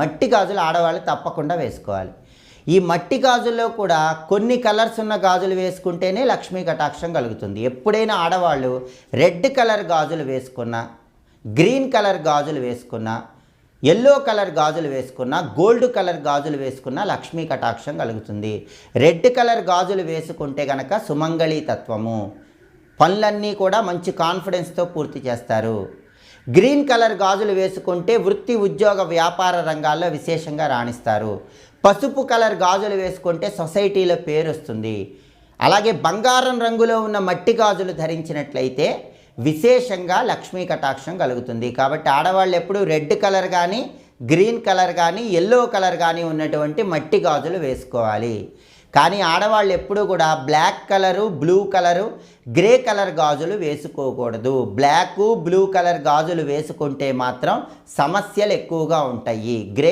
మట్టి గాజులు ఆడవాళ్ళు తప్పకుండా వేసుకోవాలి. ఈ మట్టి గాజుల్లో కూడా కొన్ని కలర్స్ ఉన్న గాజులు వేసుకుంటేనే లక్ష్మీ కటాక్షం కలుగుతుంది. ఎప్పుడైనా ఆడవాళ్ళు రెడ్ కలర్ గాజులు వేసుకున్నా, గ్రీన్ కలర్ గాజులు వేసుకున్నా, ఎల్లో కలర్ గాజులు వేసుకున్నా, గోల్డ్ కలర్ గాజులు వేసుకున్నా లక్ష్మీ కటాక్షం కలుగుతుంది. రెడ్ కలర్ గాజులు వేసుకుంటే కనుక సుమంగళి తత్వము, పనులన్నీ కూడా మంచి కాన్ఫిడెన్స్తో పూర్తి చేస్తారు. గ్రీన్ కలర్ గాజులు వేసుకుంటే వృత్తి, ఉద్యోగ, వ్యాపార రంగాల్లో విశేషంగా రాణిస్తారు. పసుపు కలర్ గాజులు వేసుకుంటే సొసైటీలో పేరు వస్తుంది. అలాగే బంగారం రంగులో ఉన్న మట్టి గాజులు ధరించినట్లయితే విశేషంగా లక్ష్మీ కటాక్షం కలుగుతుంది. కాబట్టి ఆడవాళ్ళు ఎప్పుడు రెడ్ కలర్ కానీ, గ్రీన్ కలర్ కానీ, ఎల్లో కలర్ కానీ ఉన్నటువంటి మట్టి గాజులు వేసుకోవాలి. కానీ ఆడవాళ్ళు ఎప్పుడూ కూడా black colour, blue colour, grey colour గాజులు వేసుకోకూడదు. బ్లాకు, బ్లూ కలర్ గాజులు వేసుకుంటే మాత్రం సమస్యలు ఎక్కువగా ఉంటాయి. గ్రే